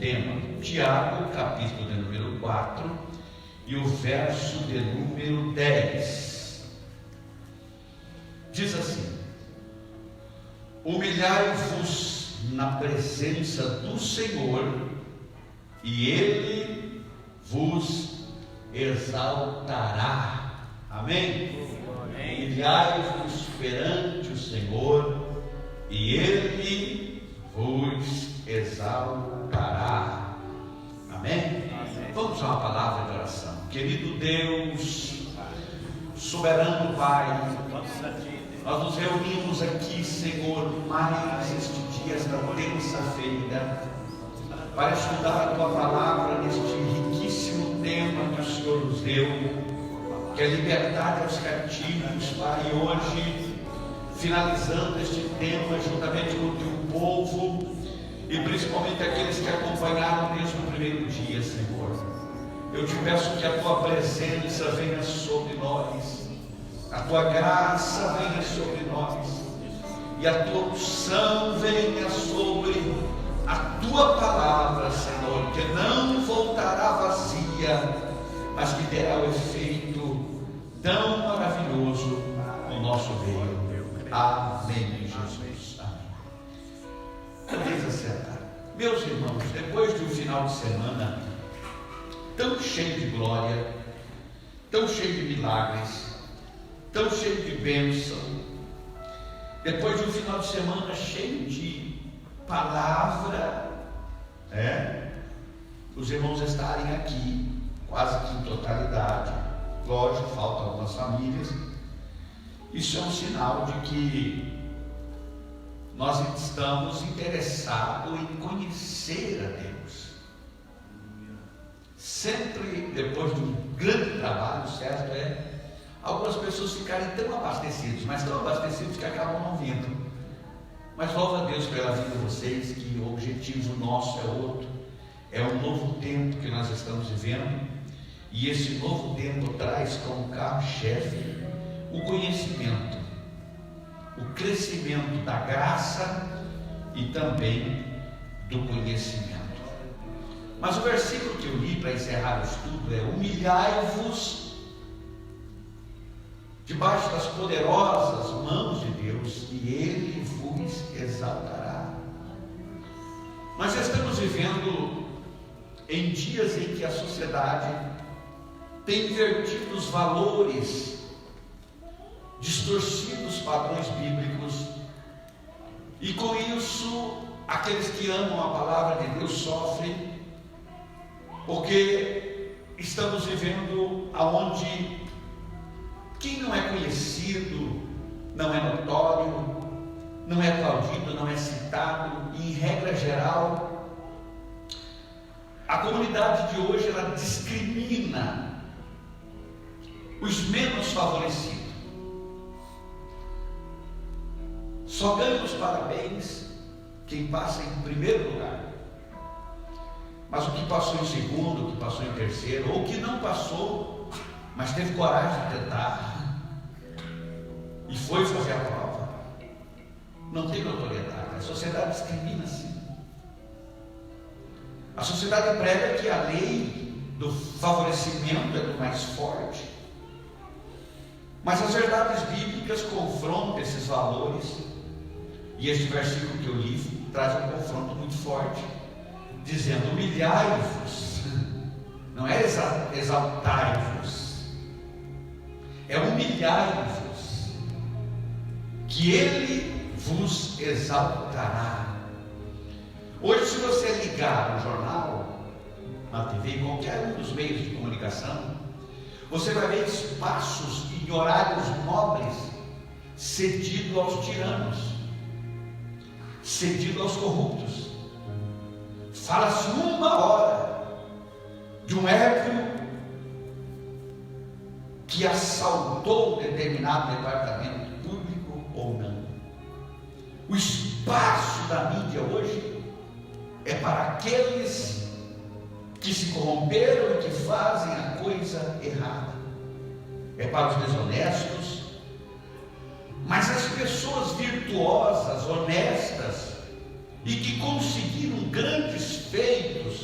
tema, Tiago, capítulo de número 4, e o verso de número 10. Diz assim: humilhai-vos na presença do Senhor, e Ele vos exaltará. Amém? Humilhai-vos perante o Senhor, e Ele vos exaltará. Amém? Vamos a uma palavra de oração. Querido Deus, soberano Pai, nós nos reunimos aqui, Senhor, mais este dia, esta terça-feira, para estudar a Tua palavra neste riquíssimo tema que o Senhor nos deu, que é liberdade aos cativos, Pai. E hoje, finalizando este tema juntamente com o Teu povo, e principalmente aqueles que acompanharam desde o primeiro dia, Senhor, eu Te peço que a Tua presença venha sobre nós, a Tua graça venha sobre nós, e a Tua unção venha sobre a Tua palavra, Senhor, que não voltará vazia, mas que terá o efeito tão maravilhoso no nosso meio. Amém, Jesus. Amém. Podemos assentar. Meus irmãos, depois de um final de semana tão cheio de glória, tão cheio de milagres, tão cheio de bênção, depois de um final de semana cheio de palavra, os irmãos estarem aqui quase que em totalidade, lógico, faltam algumas famílias, isso é um sinal de que nós estamos interessados em conhecer a Deus. Sempre depois de um grande trabalho, certo? Algumas pessoas ficarem tão abastecidos, mas tão abastecidos que acabam não vindo. Mas louva a Deus pela vida de vocês, que o objetivo nosso é outro, é um novo tempo que nós estamos vivendo, e esse novo tempo traz como carro-chefe o conhecimento, o crescimento da graça e também do conhecimento. Mas o versículo que eu li para encerrar o estudo é: humilhai-vos debaixo das poderosas mãos de Deus, e Ele vos exaltará. Nós estamos vivendo em dias em que a sociedade tem invertido os valores, distorcido os padrões bíblicos, e com isso aqueles que amam a palavra de Deus sofrem, porque estamos vivendo aonde quem não é conhecido, não é notório, não é aplaudido, não é citado, e em regra geral, a comunidade de hoje ela discrimina os menos favorecidos. Só ganha os parabéns quem passa em primeiro lugar. Mas o que passou em segundo, o que passou em terceiro, ou o que não passou, mas teve coragem de tentar e foi fazer a prova, não tem notoriedade. A sociedade discrimina assim. A sociedade prega que a lei do favorecimento é do mais forte, mas as verdades bíblicas confrontam esses valores, e este versículo que eu li traz um confronto muito forte, dizendo: humilhai-vos, não é exaltai-vos, é humilhai-vos, que Ele vos exaltará. Hoje, se você ligar no jornal, na TV, em qualquer um dos meios de comunicação, você vai ver espaços em horários nobres cedido aos tiranos, cedido aos corruptos. Fala-se uma hora de um ébrio que assaltou determinado departamento público ou não. O espaço da mídia hoje é para aqueles que se corromperam e que fazem a coisa errada, é para os desonestos. Mas as pessoas virtuosas, honestas e que conseguiram grandes feitos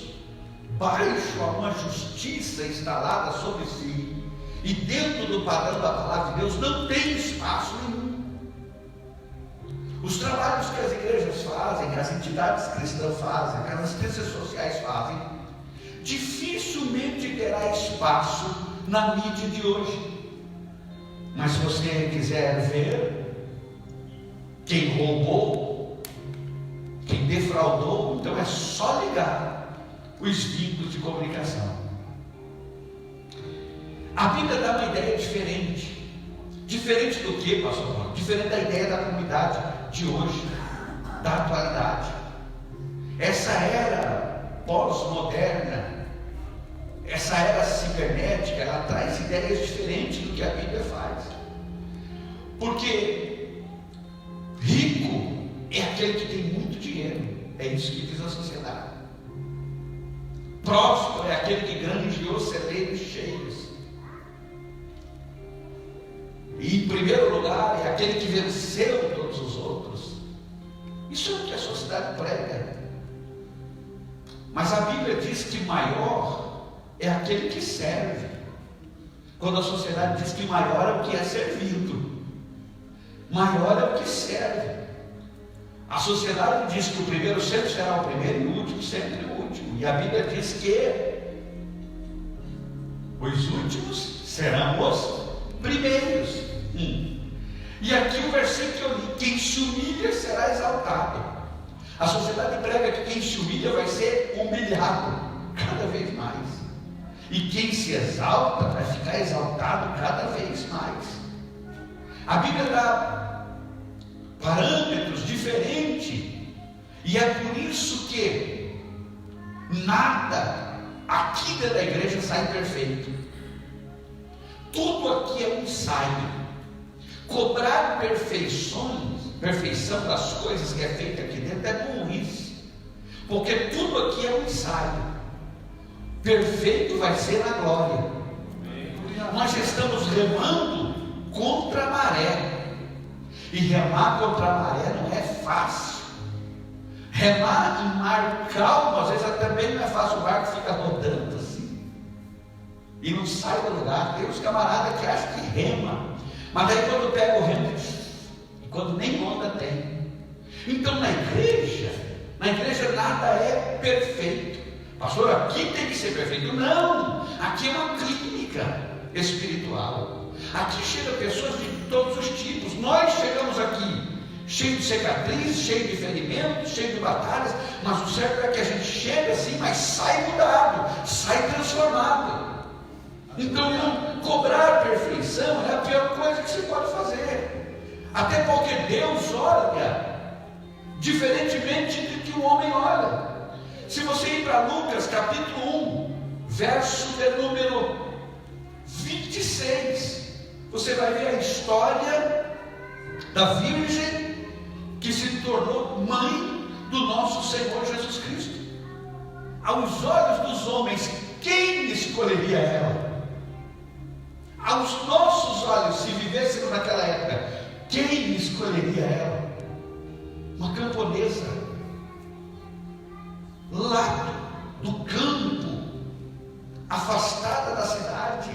baixo a uma justiça instalada sobre si, e dentro do padrão da palavra de Deus, não tem espaço nenhum. Os trabalhos que as igrejas fazem, que as entidades cristãs fazem, que as assistências sociais fazem, dificilmente terá espaço na mídia de hoje. Mas se você quiser ver quem roubou, quem defraudou, então é só ligar os veículos de comunicação. A Bíblia dá uma ideia diferente. Diferente do que, pastor Paulo? Diferente da ideia da comunidade de hoje, da atualidade. Essa era pós-moderna, essa era cibernética, ela traz ideias diferentes do que a Bíblia faz. Porque rico é aquele que tem muito dinheiro, é isso que diz a sociedade. Próspero é aquele que granjeou celeiros cheios. E em primeiro lugar é aquele que venceu todos os outros. Isso é o que a sociedade prega. Mas a Bíblia diz que maior é aquele que serve. Quando a sociedade diz que maior é o que é servido, maior é o que serve. A sociedade diz que o primeiro sempre será o primeiro e o último sempre o último. E a Bíblia diz que os últimos serão os primeiros. E aqui o versículo que eu li: quem se humilha será exaltado. A sociedade prega que quem se humilha vai ser humilhado cada vez mais, e quem se exalta vai ficar exaltado cada vez mais. A Bíblia dá parâmetros diferentes, e é por isso que nada aqui dentro da igreja sai perfeito. Tudo aqui é um ensaio. Cobrar perfeição das coisas que é feita aqui dentro é burrice, porque tudo aqui é um ensaio. Perfeito vai ser na glória. Nós estamos remando contra a maré, e remar contra a maré não é fácil. Remar em mar calmo, às vezes também não é fácil. O barco fica rodando assim e não sai do lugar. Tem uns camaradas que acham que rema, mas daí quando pega o remo, quando nem onda tem. Então na igreja nada é perfeito. Pastor, aqui tem que ser perfeito. Não, aqui é uma clínica espiritual. Aqui chegam pessoas de todos os tipos. Nós chegamos aqui cheio de cicatrizes, cheio de ferimentos, cheio de batalhas, mas o certo é que a gente chega assim, mas sai mudado, sai transformado. Então não cobrar perfeição é a pior coisa que você pode fazer, até porque Deus olha diferentemente do que o homem olha. Se você ir para Lucas capítulo 1, verso de número 26, você vai ver a história da virgem que se tornou mãe do nosso Senhor Jesus Cristo. Aos olhos dos homens, quem escolheria ela? Aos nossos olhos, se vivêssemos naquela época, quem escolheria ela? Uma camponesa, lá do campo, afastada da cidade.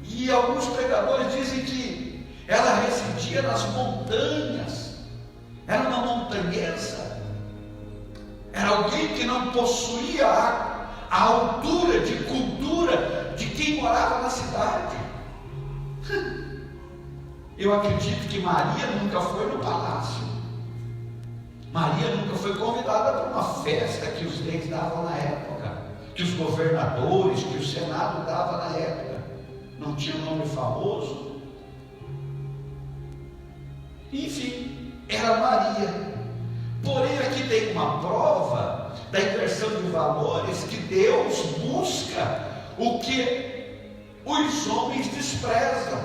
E alguns pregadores dizem que ela residia nas montanhas, era uma montanhesa, era alguém que não possuía a altura de cultura de quem morava na cidade. Eu acredito que Maria nunca foi no palácio, Maria nunca foi convidada para uma festa que os reis davam na época, que os governadores, que o Senado dava na época. Não tinha um nome famoso. Enfim, era Maria. Porém, aqui tem uma prova da inversão de valores, que Deus busca o que os homens desprezam.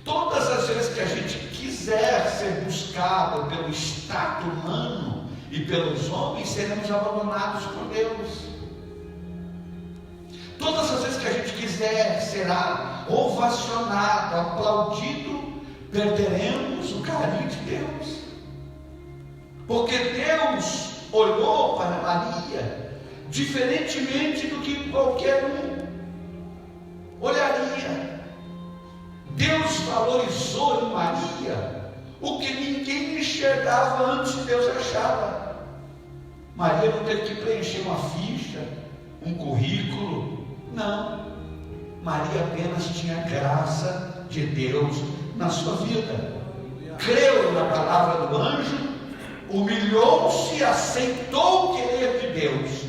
Todas as vezes que a gente quiser ser buscado pelo status humano e pelos homens, seremos abandonados por Deus. Todas as vezes que a gente quiser ser ovacionado, aplaudido, perderemos o carinho de Deus. Porque Deus olhou para Maria diferentemente do que qualquer um olharia. Deus valorizou em Maria o que ninguém enxergava antes, Deus achava. Maria não teve que preencher uma ficha, um currículo, não. Maria apenas tinha graça de Deus na sua vida. Creu na palavra do anjo, humilhou-se e aceitou o querer de Deus.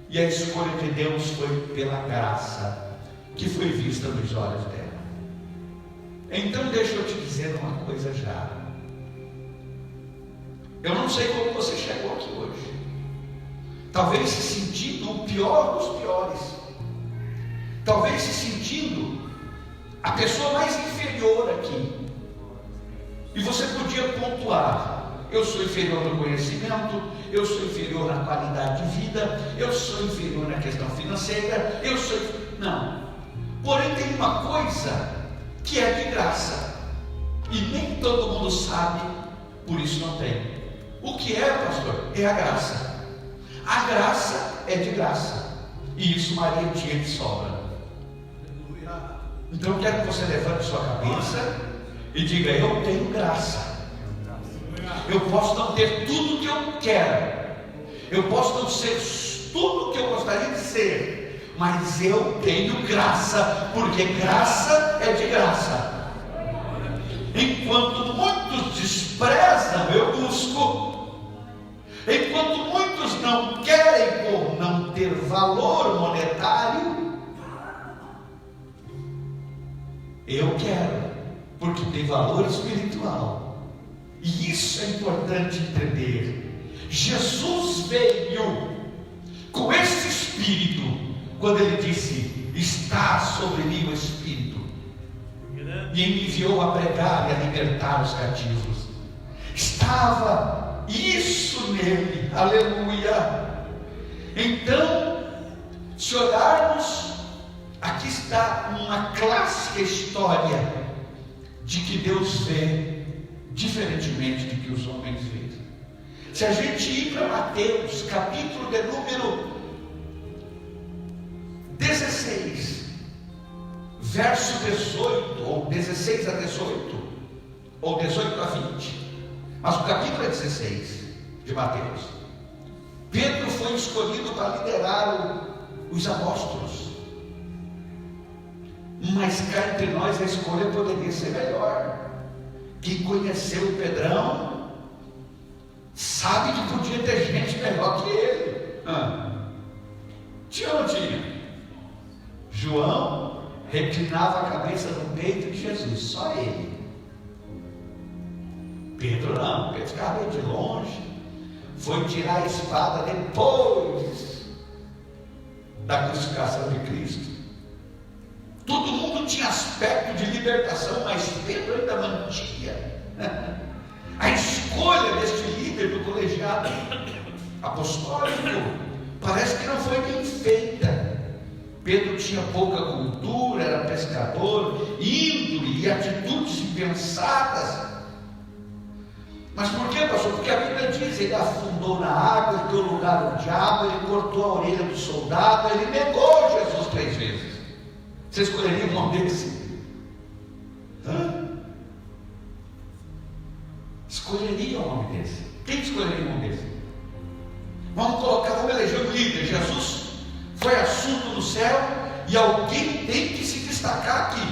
E a escolha de Deus foi pela graça que foi vista nos olhos dela. Então deixa eu te dizer uma coisa já. Eu não sei como você chegou aqui hoje. Talvez se sentindo o pior dos piores. Talvez se sentindo a pessoa mais inferior aqui. E você podia pontuar: eu sou inferior no conhecimento, eu sou inferior na qualidade de vida, eu sou inferior na questão financeira, eu sou... Não. Porém tem uma coisa que é de graça, e nem todo mundo sabe, por isso não tem. O que é, pastor? É a graça. A graça é de graça, e isso Maria tinha de sobra. Então eu quero que você levante sua cabeça e diga: eu tenho graça. Eu posso não ter tudo o que eu quero, eu posso não ser tudo o que eu gostaria de ser, mas eu tenho graça, porque graça é de graça. Enquanto muitos desprezam, eu busco. Enquanto muitos não querem por não ter valor monetário, eu quero, porque tem valor espiritual. E isso é importante entender. Jesus veio com esse Espírito, quando ele disse: está sobre mim o Espírito, e me enviou a pregar e a libertar os cativos. Estava isso nele, aleluia. Então, se olharmos, aqui está uma clássica história de que Deus vê diferentemente do que os homens veem. Se a gente ir para Mateus, capítulo de número 16, verso 18, ou 16 a 18, ou 18 a 20, mas o capítulo é 16 de Mateus. Pedro foi escolhido para liderar os apóstolos, mas cá entre nós a escolha poderia ser melhor. Quem conheceu o Pedrão sabe que podia ter gente melhor que ele. Tinha ou não tinha? João reclinava a cabeça no peito de Jesus, só ele. Pedro não, Pedro ficava bem de longe. Foi tirar a espada depois da crucificação de Cristo. Todo mundo tinha aspecto de libertação, mas Pedro ainda mantinha a escolha deste líder do colegiado apostólico. Parece que não foi bem feita. Pedro tinha pouca cultura, era pescador, índole e atitudes impensadas. Mas por que, pastor? Porque a Bíblia diz: ele afundou na água, ele deu lugar ao diabo, ele cortou a orelha do soldado, ele negou Jesus 3 vezes. Você escolheria um nome desse? Escolheria um nome desse? Quem escolheria um nome desse? Vamos eleger um líder. Jesus foi assunto no céu e alguém tem que se destacar aqui,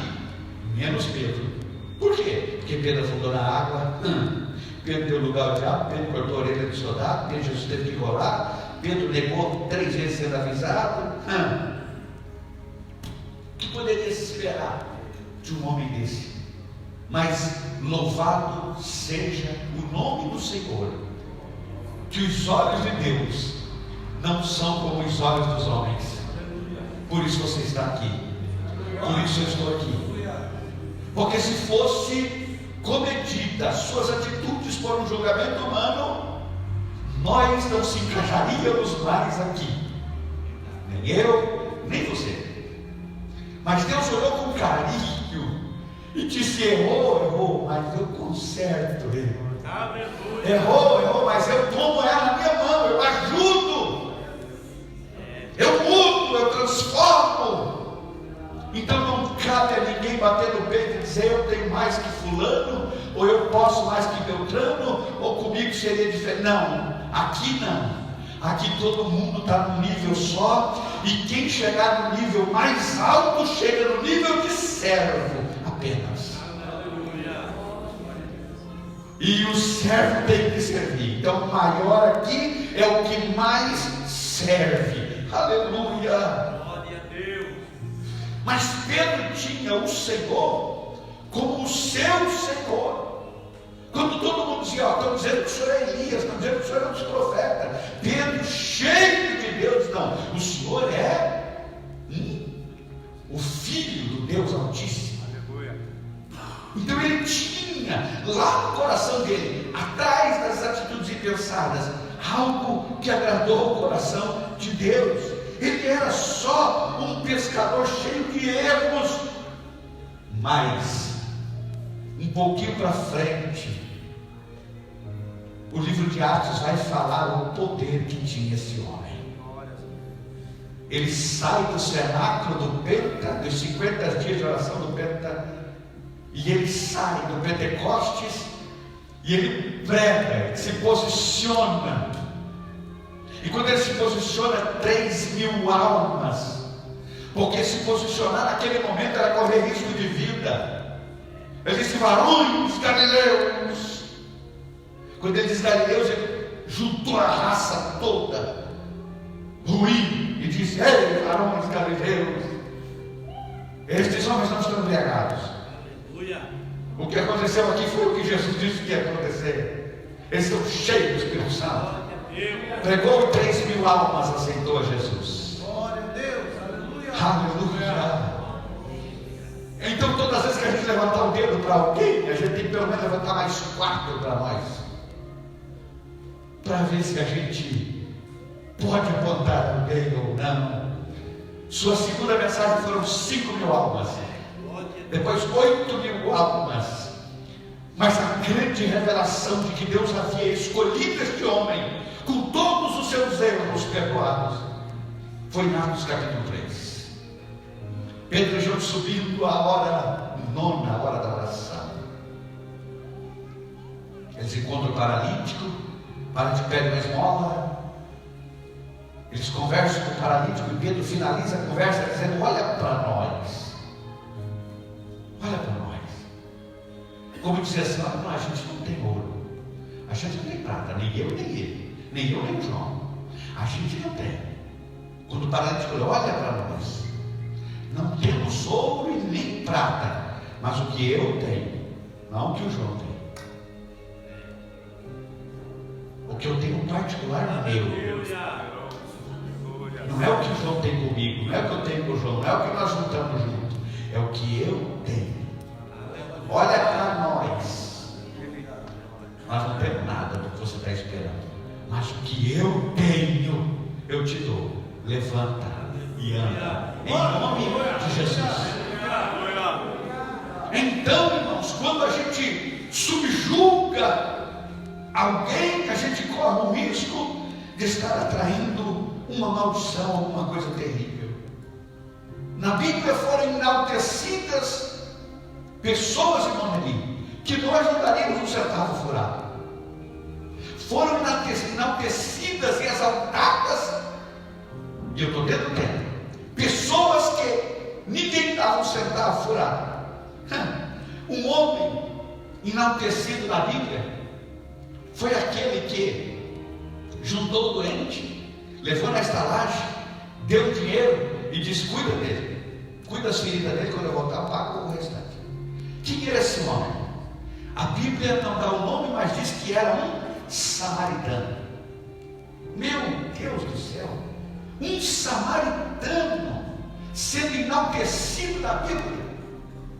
menos Pedro. Por quê? Porque Pedro afundou na água, Pedro deu lugar ao diabo, Pedro cortou a orelha do soldado, Pedro Jesus teve que rolar, Pedro negou 3 vezes sendo avisado. O que poderia se esperar de um homem desse? Mas louvado seja o nome do Senhor, que os olhos de Deus não são como os olhos dos homens. Por isso você está aqui, por isso eu estou aqui. Porque se fosse comedida as suas atitudes por um julgamento humano, nós não se encaixaríamos mais aqui, nem eu, nem você. Mas Deus olhou com carinho e disse: errou, mas eu conserto ele. Errou, mas eu tomo ela na minha mão. Não, aqui não. Aqui todo mundo está num nível só, e quem chegar no nível mais alto chega no nível de servo apenas. E o servo tem que servir. Então o maior aqui é o que mais serve. Aleluia. Glória a Deus. Mas Pedro tinha o Senhor como o seu Senhor. Quando todo mundo dizia, estão dizendo que o senhor é Elias, estão dizendo que o senhor é um dos profetas, Pedro, cheio de Deus, não, o senhor é o Filho do Deus Altíssimo. Aleluia. Então ele tinha lá no coração dele, atrás das atitudes impensadas, algo que agradou o coração de Deus. Ele era só um pescador cheio de erros, mas um pouquinho para frente, o livro de Atos vai falar o poder que tinha esse homem. Ele sai do cenáculo do Penta, dos 50 dias de oração do Penta, e ele sai do Pentecostes, e ele prega, se posiciona. E quando ele se posiciona, 3.000 almas, porque se posicionar naquele momento era correr risco de vida. Ele disse: varões galileus. Quando ele diz galileus, ele juntou a raça toda ruim e disse: ei, varões galileus, estes homens não estão embriagados. O que aconteceu aqui foi o que Jesus disse que ia acontecer. Eles estão cheios do Espírito Santo. Pregou e 3.000 almas aceitou a Jesus. Glória a Deus, aleluia. Aleluia. Então todas as vezes que a gente levantar o dedo para alguém, a gente tem que pelo menos levantar mais 4 para nós, para ver se a gente pode apontar alguém ou não. Sua segunda mensagem foram 5.000 almas, depois 8.000 almas. Mas a grande revelação de que Deus havia escolhido este homem com todos os seus erros perdoados foi em Atos capítulo 3. Pedro e João subindo a hora nona, a hora da oração. Eles encontram o paralítico, para de pede uma esmola. Eles conversam com o paralítico e Pedro finaliza a conversa dizendo: olha para nós. Olha para nós. Como dizer assim: não, a gente não tem ouro, a gente não tem prata, nem eu nem ele, nem eu nem o João. A gente não tem. Quando o paralítico olha para nós, não temos ouro e nem prata, mas o que eu tenho, não o que o João tem. O que eu tenho particular meu. Não é o que o João tem comigo, não é o que eu tenho com o João, não é o que nós juntamos junto, é o que eu tenho. Olha para nós. Nós não temos nada do que você está esperando, mas o que eu tenho, eu te dou. Levanta e anda, em nome de Jesus. Então, irmãos, quando a gente subjuga alguém, a gente corre o risco de estar atraindo uma maldição, alguma coisa terrível. Na Bíblia foram enaltecidas pessoas, irmão Eli, que nós não daríamos um centavo furado. Foram enaltecidas e exaltadas, e eu estou dentro dela, pessoas que ninguém dava um centavo furado. Um homem enaltecido na Bíblia foi aquele que juntou o doente, levou na estalagem, deu dinheiro e disse: cuida dele, cuida das feridas dele, quando eu voltar eu pago o restante. Quem era esse homem? A Bíblia não dá o nome, mas diz que era um samaritano. Meu Deus do céu, um samaritano sendo enaltecido na Bíblia.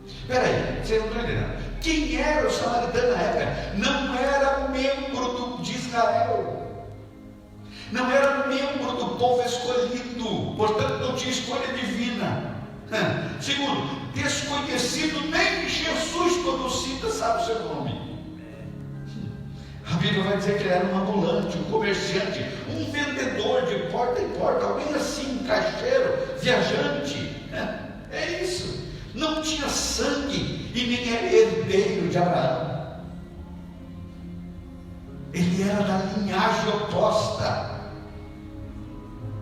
Espera aí, vocês não estão entendendo. Quem era o samaritano na época? Não era membro de Israel, não era membro do povo escolhido, portanto não tinha escolha divina. Segundo, desconhecido, nem Jesus, quando cita, sabe o seu nome. A Bíblia vai dizer que ele era um ambulante, um comerciante, um vendedor de porta em porta, alguém assim, um caixeiro, viajante. É isso. Não tinha sangue e nem era herdeiro de Abraão. Ele era da linhagem oposta.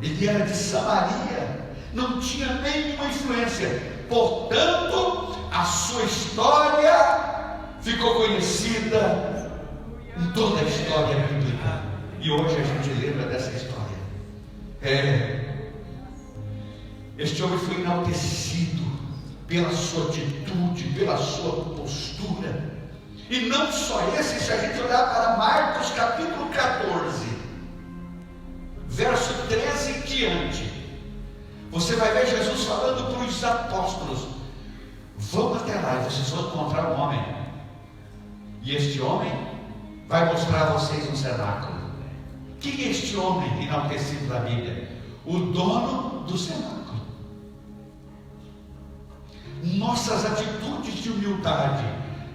Ele era de Samaria, não tinha nenhuma influência. Portanto, a sua história ficou conhecida em toda a história bíblica. E hoje a gente lembra dessa história. Este homem foi enaltecido pela sua atitude, pela sua postura. E não só esse, se a gente olhar para Marcos capítulo 14, verso 13 em diante, você vai ver Jesus falando para os apóstolos: vão até lá e vocês vão encontrar um homem, e este homem vai mostrar a vocês um cenáculo. Quem é este homem enaltecido da Bíblia? O dono do cenáculo. Nossas atitudes de humildade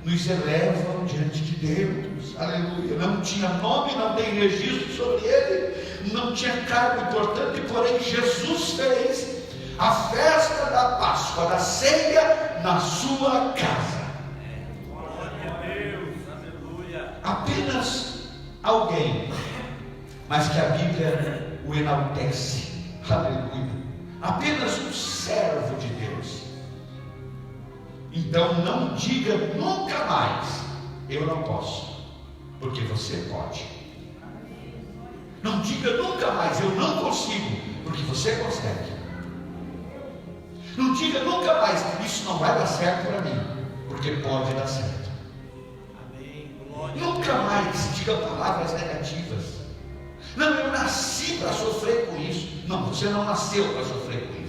nos elevam diante de Deus. Aleluia. Não tinha nome, não tem registro sobre ele, não tinha cargo importante, porém Jesus fez a festa da Páscoa, da ceia, na sua casa. Glória a Deus, aleluia. Apenas alguém, mas que a Bíblia o enaltece. Aleluia. Apenas um servo de Deus. Então não diga nunca mais: eu não posso, porque você pode. Não diga nunca mais: eu não consigo, porque você consegue. Não diga nunca mais: isso não vai dar certo para mim, porque pode dar certo. Amém. Glória. Nunca mais diga palavras negativas. Não, eu nasci para sofrer com isso. Não, você não nasceu para sofrer com isso.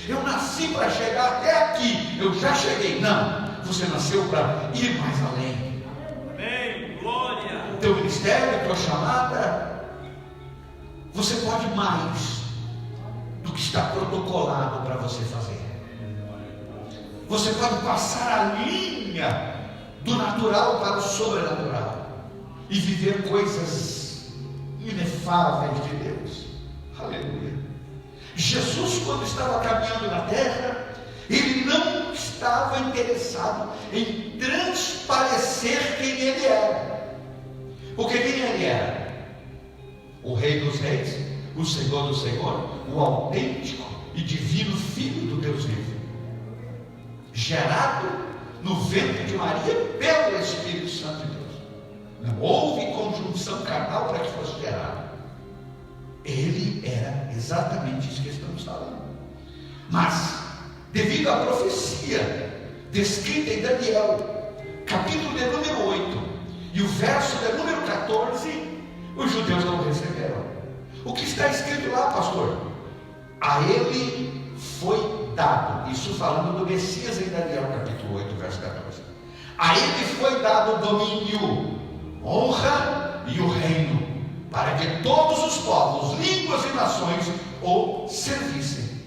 Eu nasci para chegar até aqui, eu já cheguei. Não, você nasceu para ir mais além. Amém. Glória. Teu ministério, tua chamada, você pode mais do que está protocolado para você fazer. Você pode passar a linha do natural para o sobrenatural e viver coisas inefáveis de Deus. Aleluia. Jesus, quando estava caminhando na terra, ele não estava interessado em transparecer quem ele era. Porque quem ele era? O Rei dos Reis, o Senhor do Senhor, o autêntico e divino Filho do Deus vivo, gerado no ventre de Maria pelo Espírito Santo de Deus. Não houve conjunção carnal para que fosse gerado. Ele era exatamente isso que estamos falando. Mas, devido à profecia descrita em Daniel, capítulo de número 8, e o verso de número 14, os judeus não receberam. O que está escrito lá, pastor? A ele foi dado, isso falando do Messias em Daniel, capítulo 8, verso 14. A ele foi dado o domínio, honra e o reino, para que todos os povos, línguas e nações o servissem.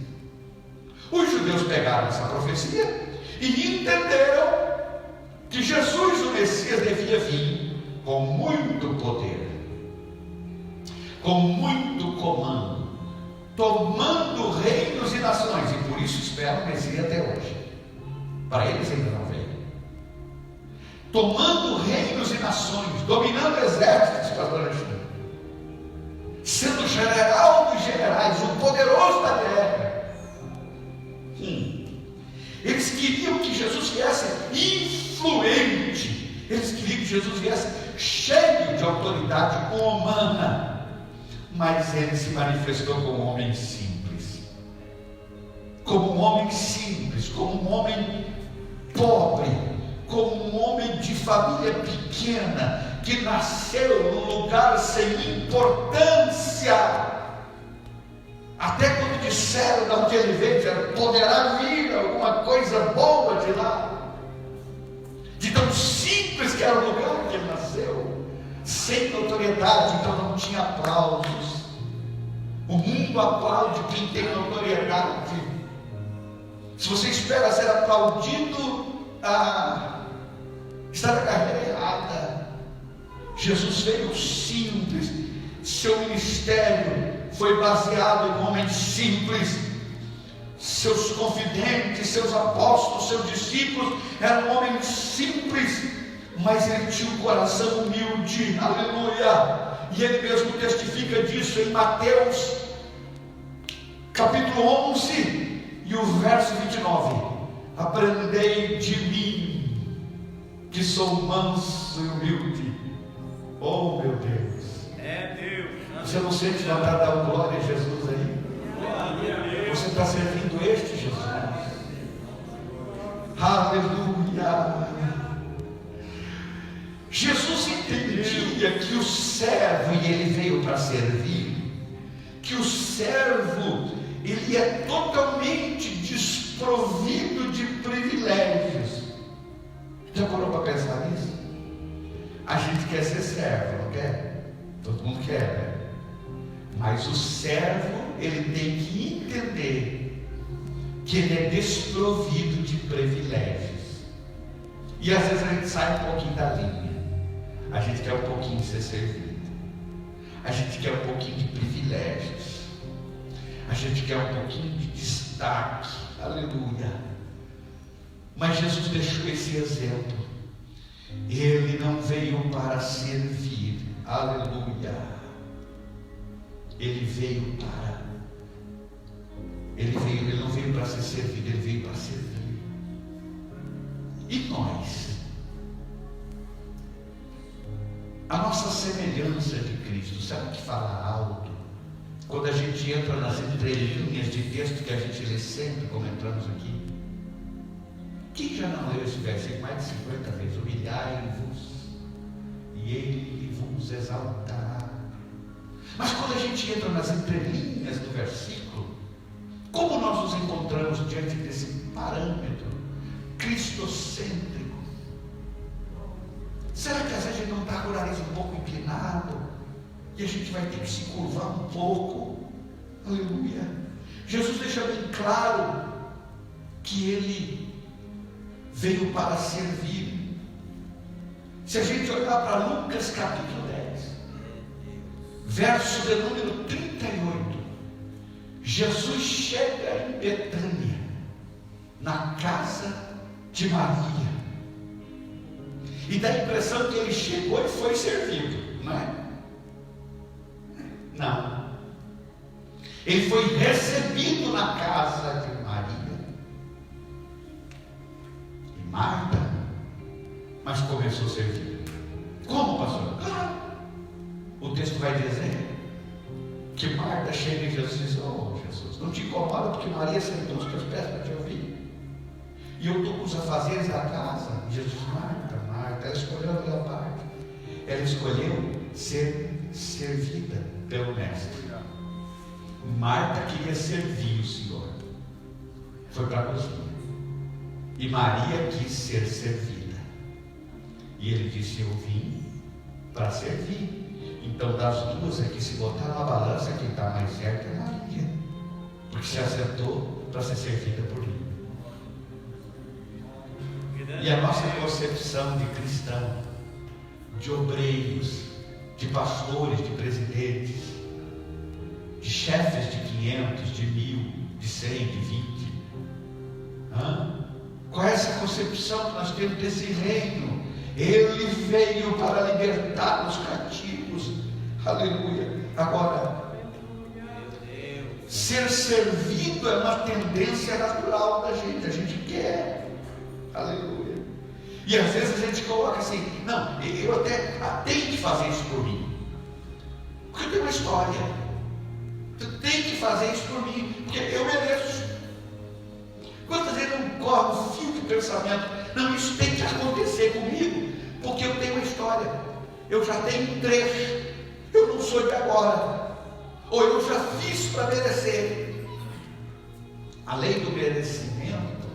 Os judeus pegaram essa profecia e entenderam que Jesus, o Messias, devia vir com muito poder, com muito comando, tomando reinos e nações, e por isso esperam o Messias até hoje. Para eles ainda não veio. Tomando reinos e nações, dominando exércitos, pastor Alexandre, sendo general dos generais, o poderoso da guerra. Eles queriam que Jesus viesse influente, eles queriam que Jesus viesse cheio de autoridade humana, mas ele se manifestou como um homem simples, como um homem simples, como um homem pobre, como um homem de família pequena, que nasceu num lugar sem importância. Até quando disseram de onde ele veio, poderá vir alguma coisa boa de lá, de tão simples que era o lugar que ele nasceu, sem notoriedade, então não tinha aplausos. O mundo aplaude quem tem notoriedade. Se você espera ser aplaudido, está na carreira errada. Jesus veio simples, seu ministério foi baseado em homens simples. Seus confidentes, seus apóstolos, seus discípulos eram homens simples, mas ele tinha um coração humilde, aleluia, e ele mesmo testifica disso em Mateus capítulo 11 e o verso 29, aprendei de mim, que sou manso e humilde. Oh meu Deus, Deus, você não sente vontade de dar glória a Jesus aí? Você está servindo este Jesus, aleluia. Jesus entendia que o servo, e ele veio para servir, que o servo, ele é totalmente desprovido de privilégios. Já parou para pensar nisso? A gente quer ser servo, não quer? Todo mundo quer, né? Mas o servo, ele tem que entender que ele é desprovido de privilégios. E às vezes a gente sai um pouquinho da linha. A gente quer um pouquinho de ser servido. A gente quer um pouquinho de privilégios. A gente quer um pouquinho de destaque. Aleluia. Mas Jesus deixou esse exemplo. Ele não veio para servir. Aleluia. Ele não veio para ser servido, ele veio para servir. E nós? A nossa semelhança de Cristo, sabe que fala alto? Quando a gente entra nas entrelinhas de texto que a gente lê sempre, como entramos aqui. Quem já não leu esse versículo mais de 50 vezes? Humilhai-vos, e ele vos exaltará. Mas quando a gente entra nas entrelinhas do versículo, como nós nos encontramos diante desse parâmetro cristocêntrico? Será que às vezes a gente não está com o nariz um pouco inclinado? E a gente vai ter que se curvar um pouco? Aleluia. Jesus deixa bem claro que ele veio para servir. Se a gente olhar para Lucas capítulo 10, verso de número 38, Jesus chega em Betânia, na casa de Maria, e dá a impressão que ele chegou e foi servido, não é? Não. Ele foi recebido na casa de Maria e Marta, mas começou a servir. Como, pastor? Claro. O texto vai dizer que Marta chega em Jesus e diz: oh Jesus, não te incomoda porque Maria sentou os teus pés para te ouvir, e eu estou com os afazeres da casa. E Jesus diz: Marta, ela escolheu a melhor parte. Ela escolheu ser servida pelo mestre. Marta queria servir o Senhor, foi para a cozinha, e Maria quis ser servida, e ele disse: eu vim para servir. Então das duas é que se botar na balança, quem está mais certo é Maria, porque se acertou para ser servida por mim. E a nossa concepção de cristão, de obreiros, de pastores, de presidentes, de chefes de 500, de 1000, de 100, de 20. Qual é essa concepção que nós temos desse reino? Ele veio para libertar os cativos. Aleluia. Agora, ser servido é uma tendência natural da gente. A gente quer. Aleluia. E às vezes a gente coloca assim: não, eu até tenho que fazer isso por mim, porque eu tenho uma história. Eu tenho que fazer isso por mim, porque eu mereço. Quantas vezes não corre um fio de pensamento: não, isso tem que acontecer comigo, porque eu tenho uma história, eu já tenho um trecho, eu não sou de agora, ou eu já fiz para merecer. A lei do merecimento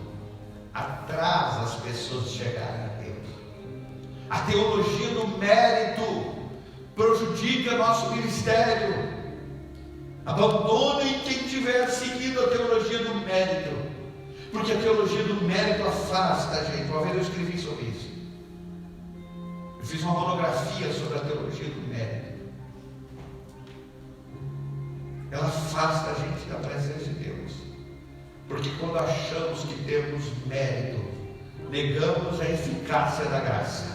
atrasa as pessoas de chegarem a Deus. A teologia do mérito prejudica nosso ministério. Abandonem quem tiver seguido a teologia do mérito, porque a teologia do mérito afasta a gente. Uma vez eu escrevi sobre isso. Eu fiz uma monografia sobre a teologia do mérito. Ela afasta a gente da presença de Deus, porque quando achamos que temos mérito, negamos a eficácia da graça.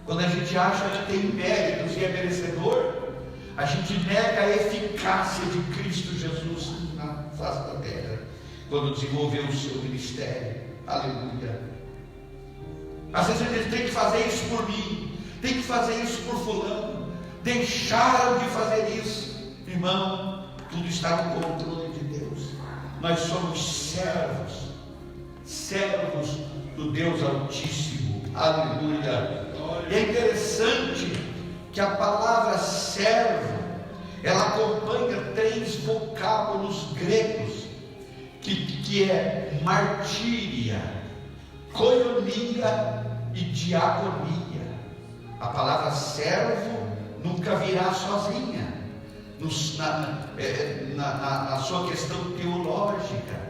Quando a gente acha que tem méritos e é merecedor, a gente nega a eficácia de Cristo Jesus na face da terra, quando desenvolveu o seu ministério. Aleluia. Às vezes a gente tem que fazer isso por mim, tem que fazer isso por fulano, deixaram de fazer isso. Irmão, tudo está no controle de Deus. Nós somos servos do Deus Altíssimo. Aleluia. E é interessante que a palavra servo, ela acompanha 3 vocábulos gregos, que é martíria, koinonia e diaconia. A palavra servo nunca virá sozinha na sua questão teológica.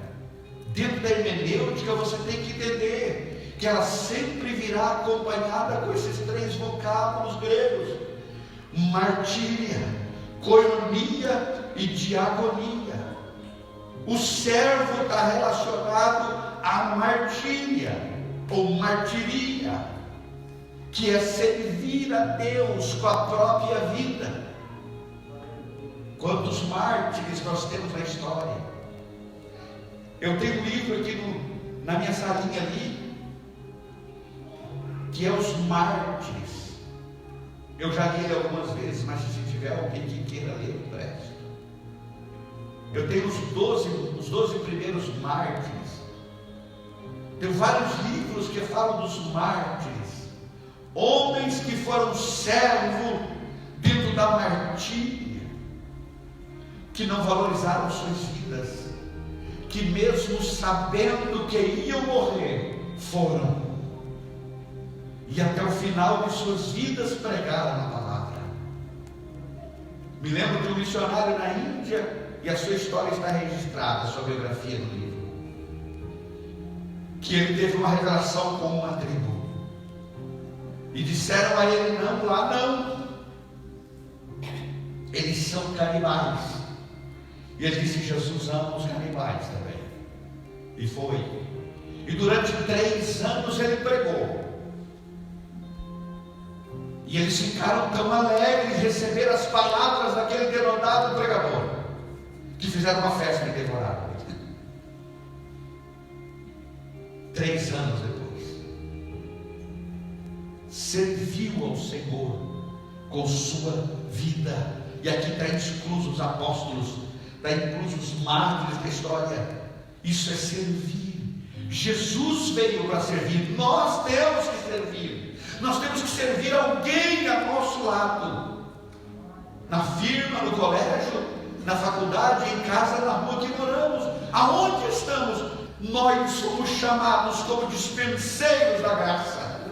Dentro da hermenêutica você tem que entender que ela sempre virá acompanhada com esses 3 vocábulos gregos: martíria, koinonia e diaconia. O servo está relacionado à martíria ou martiria, que é servir a Deus com a própria vida. Quantos mártires nós temos na história? Eu tenho um livro aqui na minha salinha ali, que é os mártires. Eu já li ele algumas vezes, mas se tiver alguém que queira ler, eu presto. Eu tenho os 12 primeiros mártires. Tem vários livros que falam dos mártires, homens que foram servos dentro da martíria, que não valorizaram suas vidas, que mesmo sabendo que iam morrer, foram, e até o final de suas vidas pregaram a palavra. Me lembro de um missionário na Índia, e a sua história está registrada, a sua biografia no livro, que ele teve uma revelação com uma tribo, e disseram a ele: não, lá não, eles são canibais. E ele disse: Jesus ama os canibais também. E foi. E durante 3 anos ele pregou. E eles ficaram tão alegres de receber as palavras daquele denotado pregador, que fizeram uma festa e devoraram. 3 anos depois, serviu ao Senhor com sua vida. E aqui está incluso os apóstolos, está incluso os mártires da história. Isso é servir. Jesus veio para servir. Nós temos que servir. Nós temos que servir alguém a nosso lado, na firma, no colégio, na faculdade, em casa, na rua que moramos. Aonde estamos? Nós somos chamados como dispenseiros da graça,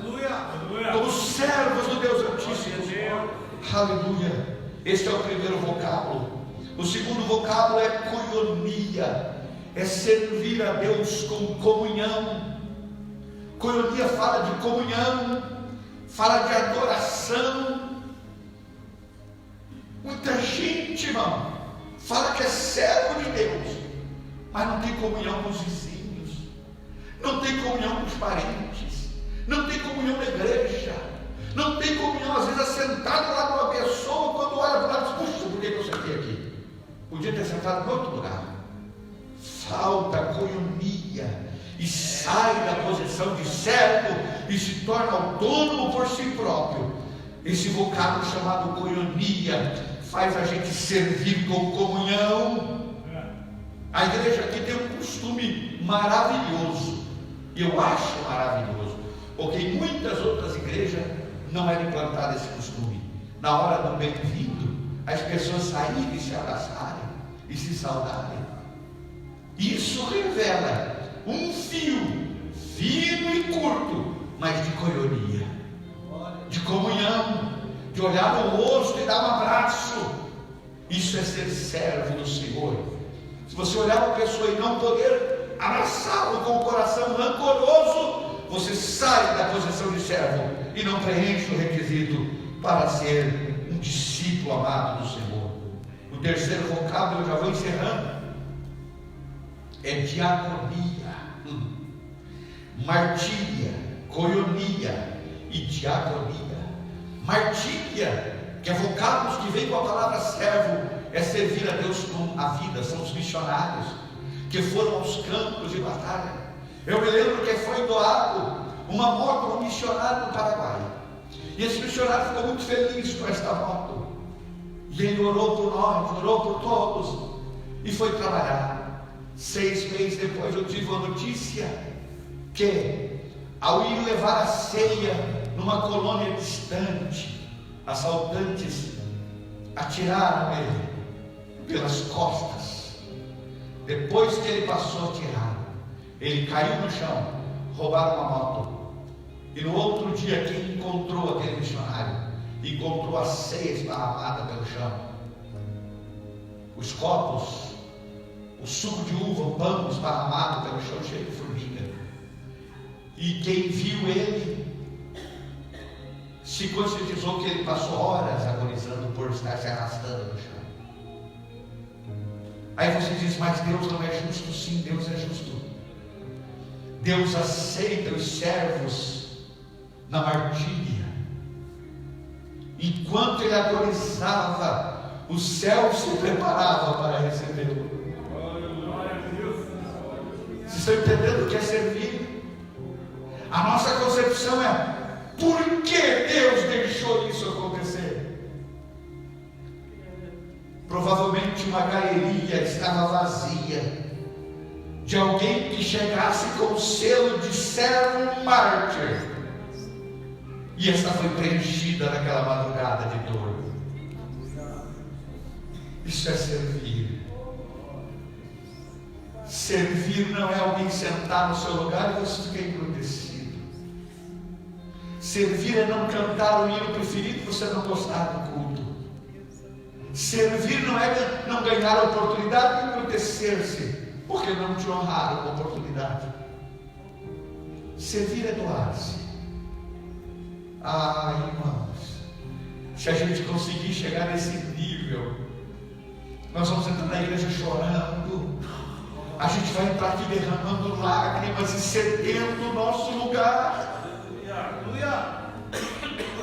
como servos do Deus Altíssimo. Aleluia. Este é o primeiro vocábulo. O segundo vocábulo é koinonia, é servir a Deus com comunhão. Koinonia fala de comunhão, fala de adoração. Muita gente, irmão, fala que é servo de Deus, mas não tem comunhão com os vizinhos, não tem comunhão com os parentes, não tem comunhão na igreja, não tem comunhão, às vezes, assentado lá com uma pessoa, quando olha para lá e diz: puxa, por que eu sentei aqui? Podia ter sentado em outro lugar. Falta coinonia, e sai da posição de servo e se torna autônomo por si próprio. Esse vocábulo chamado koinonia faz a gente servir com comunhão. A igreja aqui tem um costume maravilhoso, e eu acho maravilhoso, porque em muitas outras igrejas não era implantado esse costume. Na hora do bem-vindo, as pessoas saírem e se abraçarem e se saudarem. Isso revela um fio fino e curto, mas de koinonia, de comunhão, de olhar no rosto e dar um abraço. Isso é ser servo do Senhor. Se você olhar uma pessoa e não poder abraçá-lo com o coração rancoroso, você sai da posição de servo e não preenche o requisito para ser um discípulo amado do Senhor. O terceiro vocábulo, eu já vou encerrando, é diaconia. Martíria, koinonia e diaconia. Martíria, que é vocábulos que vem com a palavra servo, é servir a Deus com a vida. São os missionários que foram aos campos de batalha. Eu me lembro que foi doado uma moto a um missionário no Paraguai, e esse missionário ficou muito feliz com esta moto, e ele orou por nós, orou por todos, e foi trabalhar. 6 meses depois eu tive uma notícia que, ao ir levar a ceia numa colônia distante, assaltantes atiraram ele pelas costas. Depois que ele passou a atirar, ele caiu no chão, roubaram uma moto. E no outro dia, quem encontrou aquele missionário, encontrou a ceia esparramada pelo chão, os copos, o suco de uva, o pão esparramado pelo chão, cheio de formiga. E quem viu ele se conscientizou que ele passou horas agonizando por estar se arrastando no chão. Aí você diz: mas Deus não é justo? Sim, Deus é justo. Deus aceita os servos na martíria. Enquanto ele agonizava, o céu se preparava para recebê-lo. Vocês estão entendendo o que é servir? A nossa concepção é: por que Deus deixou isso acontecer? Provavelmente uma galeria estava vazia de alguém que chegasse com o selo de servo mártir, e esta foi preenchida naquela madrugada de dor. Isso é servir. Servir não é alguém sentar no seu lugar e você ficar embrutecido. Servir é não cantar o hino preferido e você não gostar do culto. Servir não é não ganhar a oportunidade e embrutecer-se porque não te honraram a oportunidade. Servir é doar-se. Irmãos, se a gente conseguir chegar nesse nível, nós vamos entrar na igreja chorando, a gente vai entrar aqui derramando lágrimas e cedendo o nosso lugar.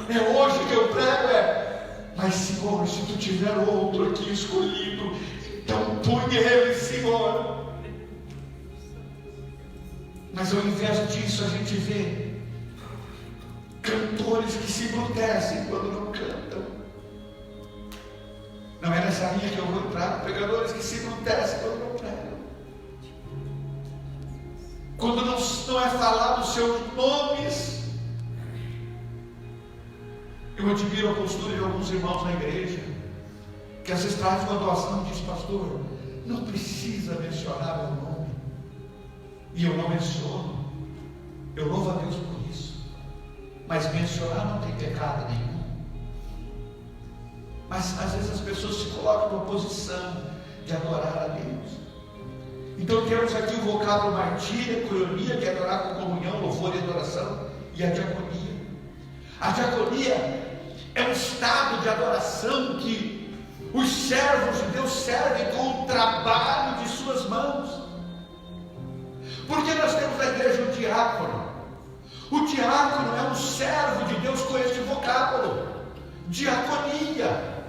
É hoje que eu prego, mas Senhor, se tu tiver outro aqui escolhido, então põe ele, Senhor. Mas ao invés disso, a gente vê cantores que se embrutecem quando não cantam. Não é nessa linha que eu vou entrar. Pregadores que se embrutecem quando não pregam. Quando não é falado os seus nomes. Eu admiro a postura de alguns irmãos na igreja, que às vezes traz uma doação e diz: pastor, não precisa mencionar meu nome. E eu não menciono. Eu louvo a Deus por isso. Mas mencionar não tem pecado nenhum. Mas às vezes as pessoas se colocam numa posição de adorar a Deus. Então temos aqui o vocábulo martíria, coinonia, que é adorar com comunhão, louvor e adoração, e a diaconia. A diaconia é um estado de adoração que os servos de Deus servem com o trabalho de suas mãos. Porque nós temos na igreja o diácono. O diácono é um servo de Deus com este vocábulo. Diaconia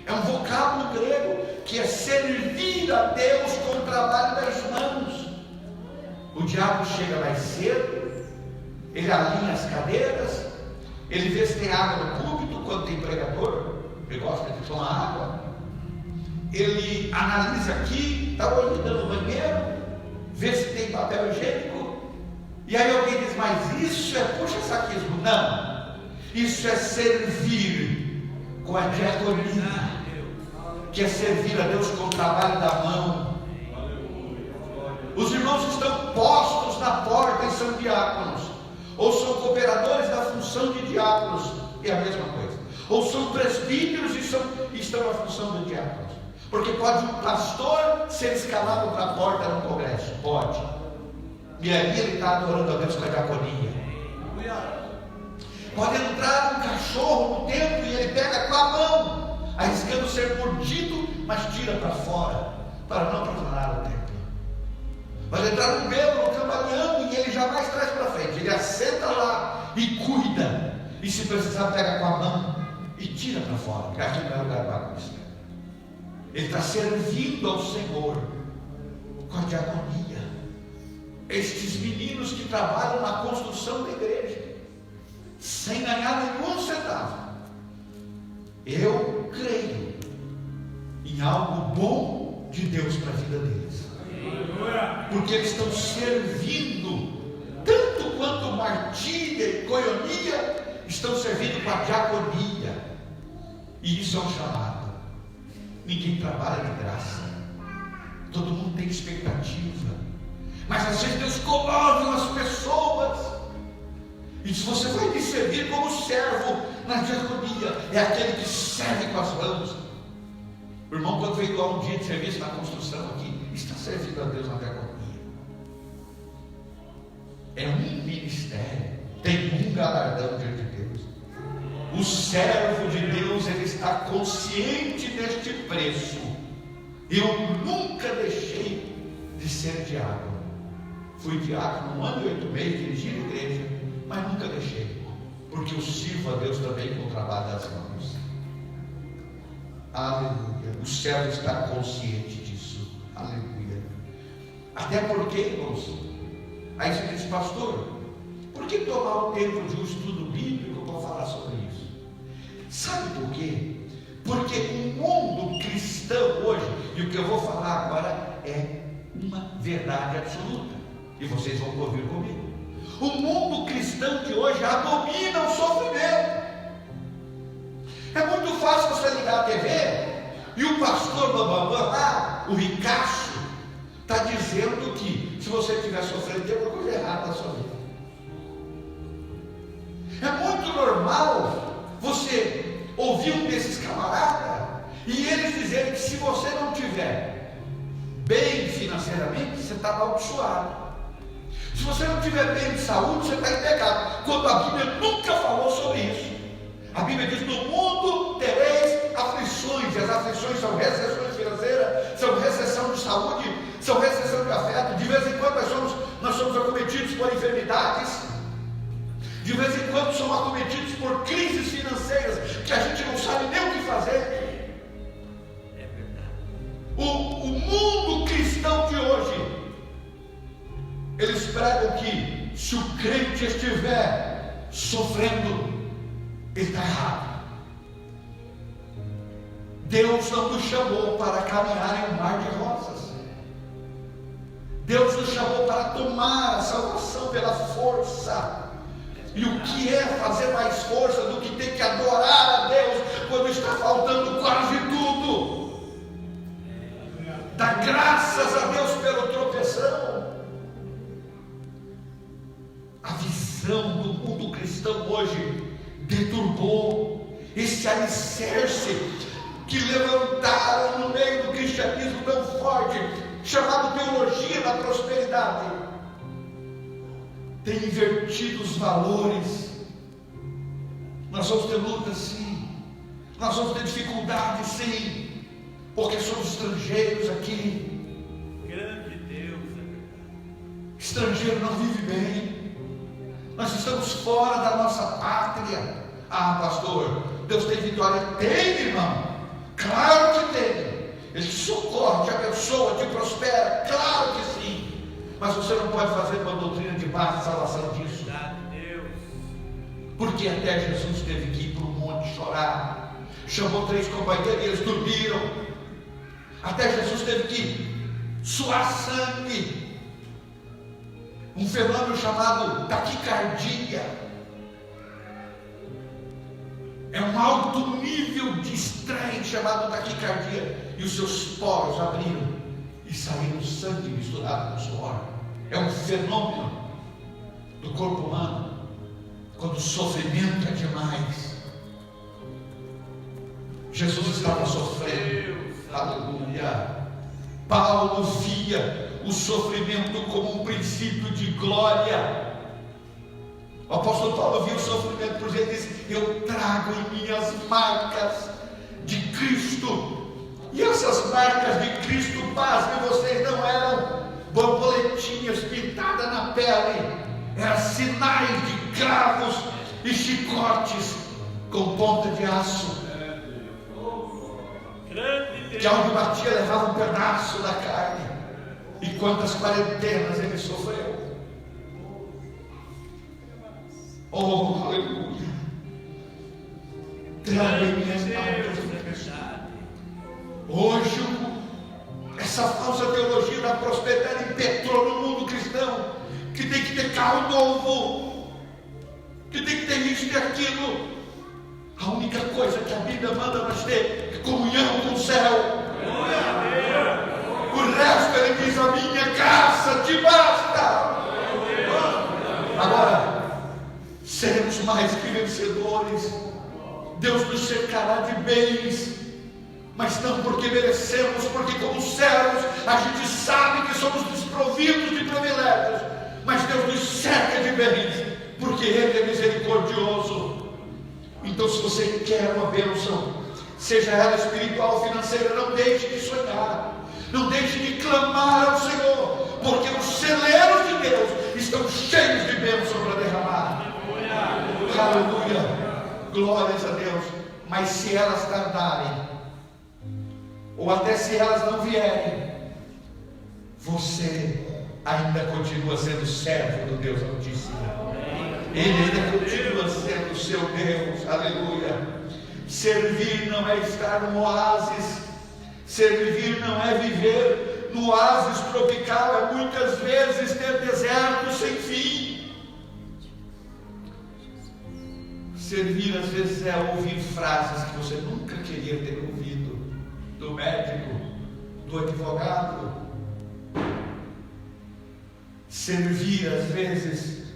é um vocábulo grego que é servir a Deus com o trabalho das mãos. O diácono chega mais cedo, ele alinha as cadeiras, ele vê se tem água no púlpito quando tem pregador, ele gosta de tomar água, ele analisa aqui, está olhando no banheiro, vê se tem papel higiênico. E aí alguém diz: mas isso é puxa-saquismo. Não, isso é servir com a diaconia, que é servir a Deus com o trabalho da mão. Os irmãos que estão postos na porta e são diáconos, ou são cooperadores da função de diáconos, é a mesma coisa. Ou são presbíteros e estão na função de diáconos. Porque pode um pastor ser escalado para a porta no congresso, pode. E ali ele está adorando a Deus com a diaconia. Pode entrar um cachorro no templo e ele pega com a mão, arriscando ser mordido, mas tira para fora, para não profanar o templo. Pode entrar um bêbado, um cambaleando, e ele jamais traz para frente, ele assenta lá e cuida, e se precisar pega com a mão e tira para fora, porque aqui não é lugar de bagunça. Ele está servindo ao Senhor com a diaconia. Estes meninos que trabalham na construção da igreja, sem ganhar nenhum centavo, eu creio em algo bom de Deus para a vida deles, porque eles estão servindo tanto quanto Martíria e Coionia estão servindo com a diaconia, e isso é um chamado. Ninguém trabalha de graça, todo mundo tem expectativa, mas às vezes Deus comove as pessoas. E se você vai me servir como servo na diaconia, é aquele que serve com as mãos. O irmão, quando veio igual um dia de serviço na construção aqui, está servindo a Deus na diaconia. É um ministério, tem um galardão diante de Deus. O servo de Deus, ele está consciente deste preço. Eu nunca deixei de ser diácono. Fui diácono 1 ano e 8 meses, dirigi a igreja, mas nunca deixei, porque eu sirvo a Deus também com o trabalho das mãos. Aleluia. O servo está consciente disso. Aleluia. Até porque, irmãos, aí você diz, pastor, por que tomar o tempo de um estudo bíblico para falar sobre isso? Sabe por quê? Porque o mundo cristão hoje, e o que eu vou falar agora é uma verdade absoluta, e vocês vão ouvir comigo. O mundo cristão de hoje abomina o sofrimento. É muito fácil você ligar a TV e o pastor lá, o ricaço, está dizendo que se você estiver sofrendo, tem alguma coisa errada na sua vida. É muito normal você ouvir um desses camaradas e eles dizerem que se você não estiver bem financeiramente, você está amaldiçoado. Se você não estiver bem de saúde, você está em pecado. Quando a Bíblia nunca falou sobre isso. A Bíblia diz: no mundo tereis aflições, e as aflições são recessões financeiras, são recessão de saúde, são recessão de afeto. De vez em quando nós somos acometidos por enfermidades, de vez em quando somos acometidos por crises financeiras que a gente não sabe nem o que fazer. É verdade. O mundo cristão de hoje, eles pregam que se o crente estiver sofrendo, ele está errado. Deus não nos chamou para caminhar em um mar de rosas. Deus nos chamou para tomar a salvação pela força. E o que é fazer mais força do que ter que adorar a Deus quando está faltando quase tudo? Dá graças a Deus pelo tropeção. A visão do mundo cristão hoje deturbou esse alicerce que levantaram no meio do cristianismo tão forte, chamado teologia da prosperidade. Tem invertido os valores. Nós vamos ter lutas, sim. Nós vamos ter dificuldades, sim, porque somos estrangeiros aqui. Grande Deus, é verdade. Estrangeiro não vive bem. Nós estamos fora da nossa pátria. Ah, pastor, Deus tem vitória? Tem, irmão. Claro que tem. Ele te socorre, te abençoa, te prospera. Claro que sim. Mas você não pode fazer uma doutrina de base, salvação disso. Deus. Porque até Jesus teve que ir para o monte chorar. Chamou 3 companheiros e eles dormiram. Até Jesus teve que suar sangue. Um fenômeno chamado taquicardia. É um alto nível de estresse chamado taquicardia. E os seus poros abriram e saíram sangue misturado com suor. É um fenômeno do corpo humano. Quando o sofrimento é demais. Jesus estava sofrendo. Aleluia. Paulo via o sofrimento como um princípio de glória. O apóstolo Paulo viu o sofrimento, por ele disse: eu trago em minhas marcas de Cristo. E essas marcas de Cristo, pasmem vocês, não eram borboletinhas pintadas na pele, eram sinais de cravos e chicotes com ponta de aço, Grande que Deus. onde batia levava um pedaço da carne. E quantas quarentenas ele sofreu. Oh, aleluia. Traga em minhas mãos. Hoje, essa falsa teologia da prosperidade impetrou no mundo cristão, que tem que ter carro novo, que tem que ter isso e aquilo. A única coisa que a Bíblia manda nós ter é comunhão com o céu. O resto ele diz: a minha graça te basta. Agora, seremos mais que vencedores. Deus nos cercará de bens, mas não porque merecemos, porque como servos a gente sabe que somos desprovidos de privilégios, mas Deus nos cerca de bens, porque Ele é misericordioso. Então, se você quer uma bênção, seja ela espiritual ou financeira, não deixe de sonhar, não deixe de clamar ao Senhor, porque os celeiros de Deus estão cheios de bênção para derramar. Aleluia, glórias a Deus. Mas se elas tardarem, ou até se elas não vierem, você ainda continua sendo servo do Deus Altíssimo. Ele ainda continua sendo seu Deus. Aleluia. Servir não é estar no oásis. Servir não é viver no oásis tropical. É muitas vezes ter deserto sem fim. Servir às vezes é ouvir frases que você nunca queria ter ouvido, do médico, do advogado. Servir às vezes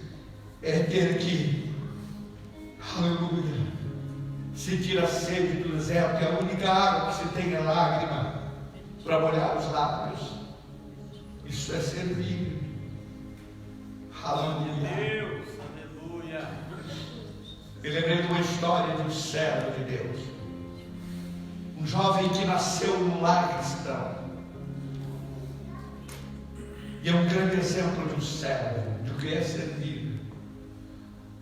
é ter que, aleluia, sentir a sede do deserto, que a única água que se tem é lágrima para molhar os lábios. Isso é servir. Aleluia. Deus, aleluia. Eu lembrei de uma história de um servo de Deus, um jovem que nasceu num lar cristão, e é um grande exemplo de um servo, de o que é servir.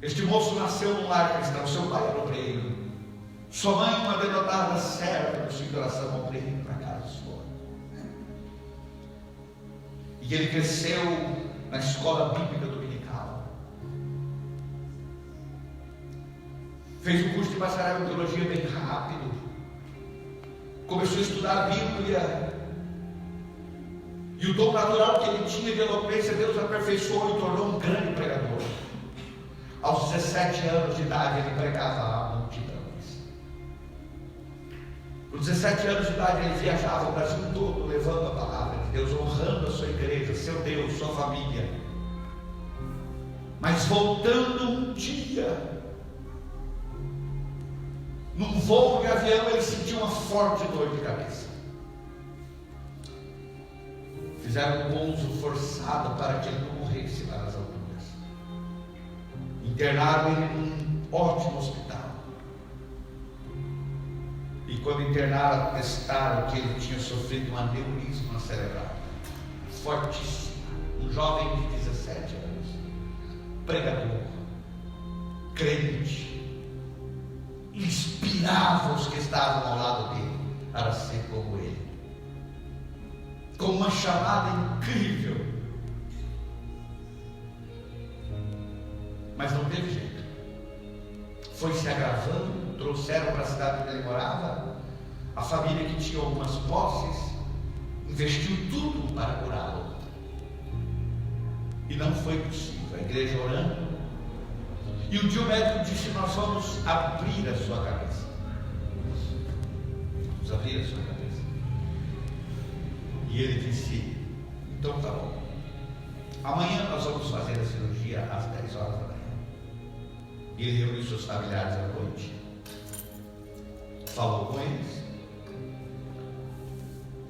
Este moço nasceu num lar cristão, seu pai era obreiro, sua mãe uma denotada serva do Senhor, coração obreiro para casa sua. E ele cresceu na escola bíblica dominical. Fez um curso de bacharel em teologia bem rápido. Começou a estudar a Bíblia. E o dom natural que ele tinha de eloquência, Deus aperfeiçoou e tornou um grande pregador. Aos 17 anos de idade, ele pregava a multidões. Com 17 anos de idade, ele viajava o Brasil todo, levando a palavra de Deus, honrando a sua igreja, seu Deus, sua família. Mas voltando um dia, num voo de avião, ele sentiu uma forte dor de cabeça. Fizeram um pouso forçado para que ele não morresse lá nas alturas. Internaram ele num ótimo hospital. E quando internaram, atestaram que ele tinha sofrido um aneurisma cerebral fortíssimo. Um jovem de 17 anos, pregador, crente, inspirava os que estavam ao lado dele para ser como ele, com uma chamada incrível. Mas não teve jeito, foi se agravando. Trouxeram para a cidade onde ele morava. A família, que tinha algumas posses, investiu tudo para curá-lo, e não foi possível. A igreja orando. E um dia o médico disse: nós vamos abrir a sua cabeça. Vamos abrir a sua cabeça. E ele disse: então tá bom. Amanhã nós vamos fazer a cirurgia às 10 horas da manhã. E ele reuniu seus familiares à noite. Falou com eles.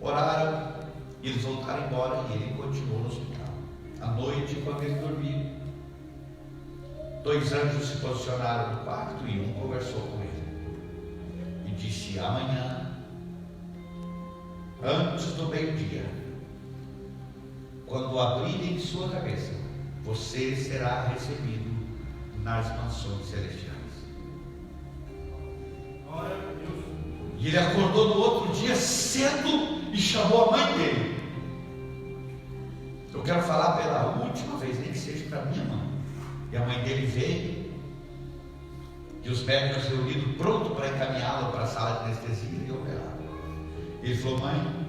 Oraram. E eles voltaram embora. E ele continuou no hospital. À noite, quando ele dormiu, 2 anjos se posicionaram no quarto e um conversou com ele e disse: amanhã, antes do meio-dia, quando abrirem sua cabeça, você será recebido nas mansões celestiais. E ele acordou no outro dia cedo e chamou a mãe dele. Eu quero falar pela última vez, nem que seja para minha mãe. E a mãe dele veio, e os médicos reunidos, pronto para encaminhá-lo para a sala de anestesia e operar. Ele falou: mãe,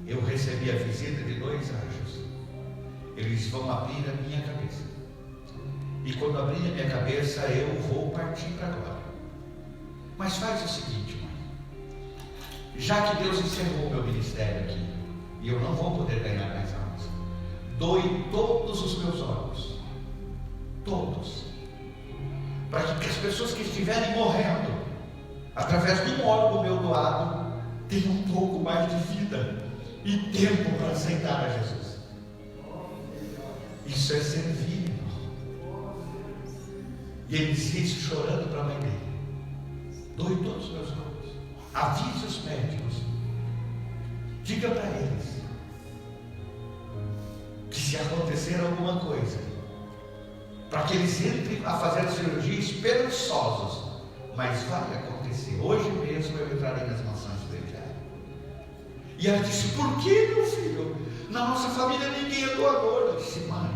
eu recebi a visita de 2 anjos. Eles vão abrir a minha cabeça. E quando abrir a minha cabeça, eu vou partir para agora. Mas faz o seguinte, mãe. Já que Deus encerrou o meu ministério aqui, e eu não vou poder ganhar mais almas, doe todos os meus órgãos. Todos. Para que as pessoas que estiverem morrendo, através de um órgão meu doado, tenham um pouco mais de vida e tempo para aceitar a Jesus. Isso é servir, irmão. E ele disse isso chorando para a mãe dele: doe todos os meus órgãos, avise os médicos, diga para eles que se acontecer alguma coisa, para que eles entrem a fazer a cirurgia esperançosos, mas vai acontecer. Hoje mesmo eu entrarei nas mansões do Evangelho. E ela disse: por que, meu filho? Na nossa família ninguém é doador. Eu disse: mãe,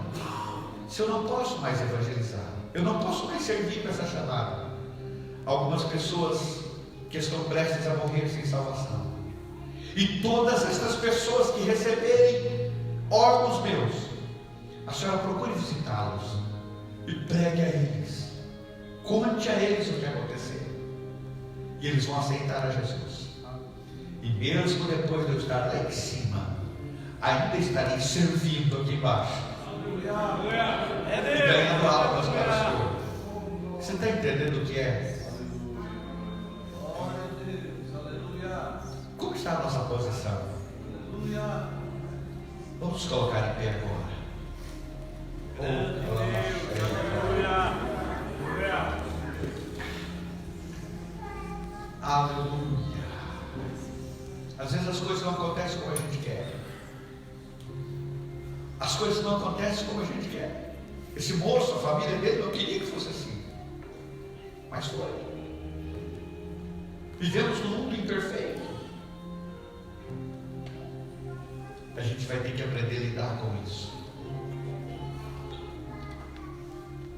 se eu não posso mais evangelizar, eu não posso mais servir para essa chamada. Algumas pessoas que estão prestes a morrer sem salvação, e todas estas pessoas que receberem órgãos meus, a senhora procure visitá-los e pregue a eles, conte a eles o que aconteceu, e eles vão aceitar a Jesus. E mesmo depois de eu estar lá em cima, ainda estarei servindo aqui embaixo e ganhando almas para o Senhor. Você está entendendo o que é? Como está a nossa posição? Vamos colocar em pé agora. Aleluia. Às vezes as coisas não acontecem como a gente quer. As coisas não acontecem como a gente quer. Esse moço, a família dele não queria que fosse assim, mas foi. Vivemos num mundo imperfeito. A gente vai ter que aprender a lidar com isso.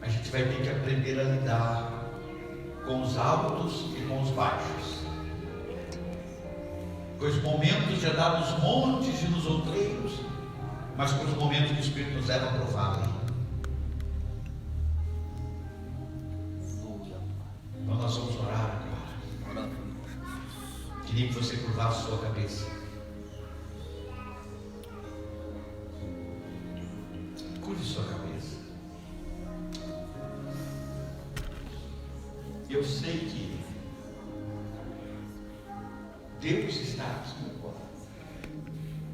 A gente vai ter que aprender a lidar com os altos e com os baixos, com os momentos de andar nos montes e nos outreiros, mas com os momentos que o Espírito nos leva para o vale. Então nós vamos orar agora. Queria que você curvasse sua cabeça. Curve sua cabeça. Eu sei que Deus está aqui agora,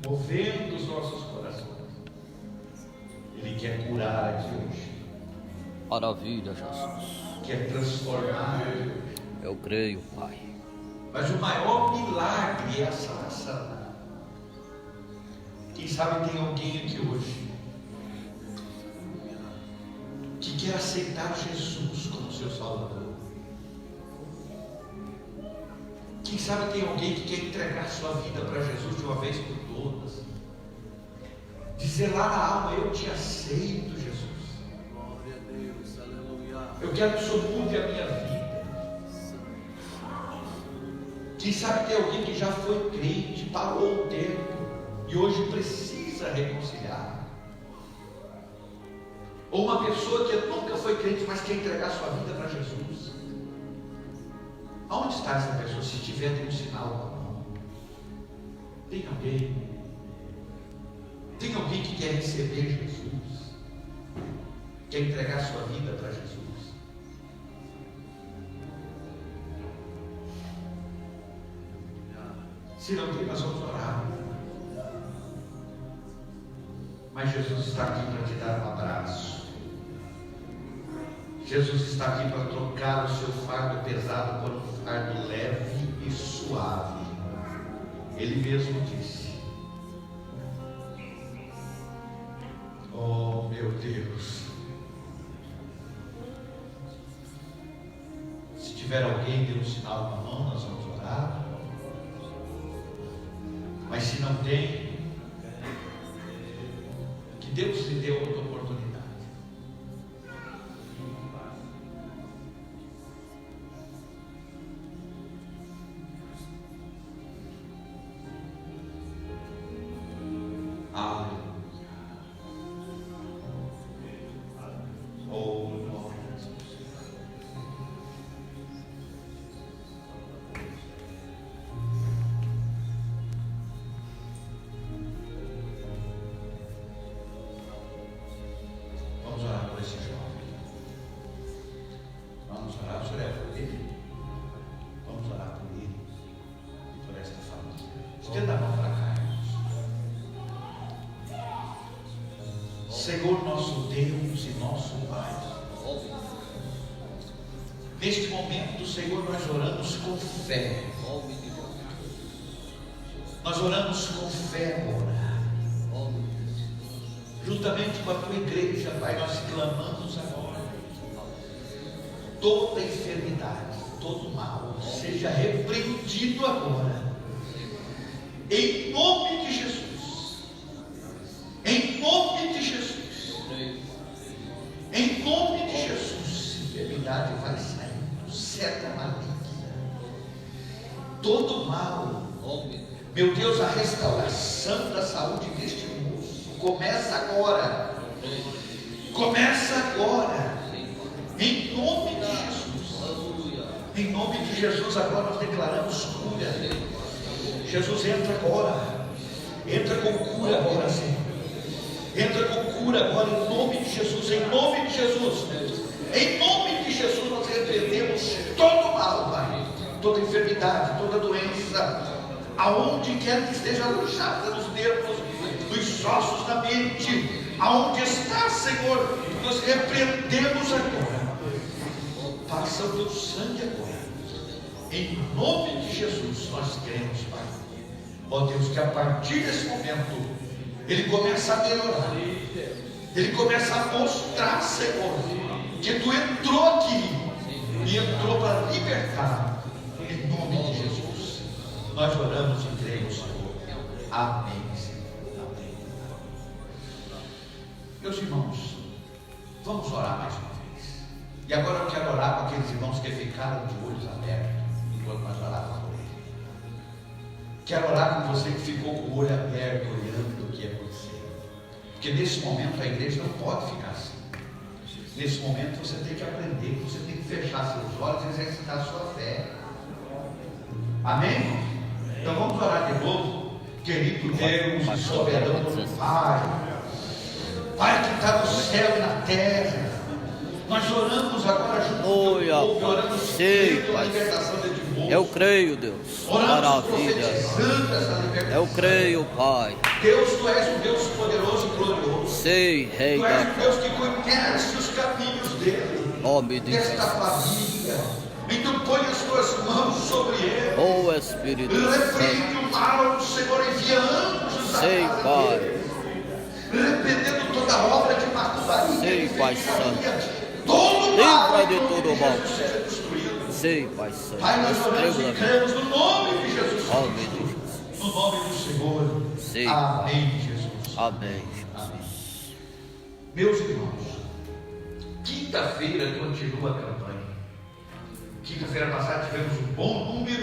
movendo os nossos corações. Ele quer curar aqui hoje. Maravilha, Jesus. Quer transformar. Eu creio, Pai. Mas o maior milagre é a salvação. Quem sabe tem alguém aqui hoje que quer aceitar Jesus como seu Salvador. Quem sabe tem alguém que quer entregar sua vida para Jesus de uma vez por todas. Dizer lá na alma: eu te aceito, Jesus. Glória a Deus, aleluia. Eu quero que o Senhor mude a minha vida. Quem sabe tem alguém que já foi crente, parou um tempo e hoje precisa reconciliar. Ou uma pessoa que nunca foi crente, mas quer entregar sua vida para Jesus. Aonde está essa pessoa? Se tiver, tem um sinal com a mão. Tem alguém? Tem alguém que quer receber Jesus? Quer entregar sua vida para Jesus? Se não tem, nós vamos orar. Mas Jesus está aqui para te dar um abraço. Jesus está aqui para trocar o seu fardo pesado por um fardo leve e suave. Ele mesmo disse: oh meu Deus, se tiver alguém, dê um sinal com a mão, nós vamos orar. Mas se não tem, que Deus lhe dê outra oportunidade. Aleluia. Oh, glória a Deus. Vamos orar por esse jovem. Vamos orar, o senhor é por ele? Vamos orar por ele e por esta família. Estenda a mão para cá, irmãos. Senhor nosso Deus e nosso Pai, neste momento, Senhor, nós oramos com fé. Nós oramos com fé agora. Juntamente com a tua igreja, Pai, nós clamamos agora. Toda enfermidade, todo mal, seja repreendido agora. Em nome de Jesus. Em nome de Jesus. Em nome de Jesus. Enfermidade vai saindo. Seta maligna. Todo mal. Meu Deus, a restauração da saúde deste moço começa agora. Começa agora. Em nome de Jesus. Em nome de Jesus, agora nós declaramos cura. Jesus, entra agora. Entra com cura agora, Senhor. Entra com cura agora em nome de Jesus. Em nome de Jesus. Em nome de Jesus nós repreendemos todo mal, Pai. Toda enfermidade, toda doença. Aonde quer que esteja alojada nos nervos, nos ossos da mente, aonde está, Senhor, nós repreendemos agora. Passa o teu sangue agora. Em nome de Jesus nós cremos, Pai. Ó Deus, que a partir desse momento ele começa a melhorar. Ele começa a mostrar, Senhor, que tu entrou aqui e entrou para libertar. Em nome de Jesus nós oramos e cremos, Senhor. Amém, Senhor. Amém. Meus irmãos, vamos orar mais uma vez. E agora eu quero orar com aqueles irmãos que ficaram de olhos abertos enquanto nós orávamos por ele. Quero orar com você que ficou com o olho aberto, olhando o que aconteceu. Porque nesse momento a igreja não pode ficar assim. Nesse momento você tem que aprender, você tem que fechar seus olhos e exercitar a sua fé. Amém? Então vamos orar de novo. Querido Deus e soberano Pai, Pai que está no céu e na terra, nós oramos agora junto com o povo, oramos pela libertação de moço. Eu creio, Deus. Maravilha. Eu creio, Pai. Deus, tu és um Deus poderoso e glorioso. Sei, Rei Tu da és um Deus que conhece os caminhos dele, nome de desta Jesus. família. Então põe as tuas mãos sobre ele. Oh Espírito Repreende Santo. o mal, Senhor, envia anjos à Sei, casa Pai. dele. Repreendendo toda obra de macumbaria. Sei, Pai Santo. Todo mal, livra de todo mal. seja destruído. Sei, Pai Santo. Pai, nós oramos e cremos no nome de Jesus. Nome de Jesus. No nome do Senhor. Sei, Amém, Jesus. Amém. Amém. Meus irmãos, quinta-feira continua a campanha. Quinta-feira passada tivemos um bom número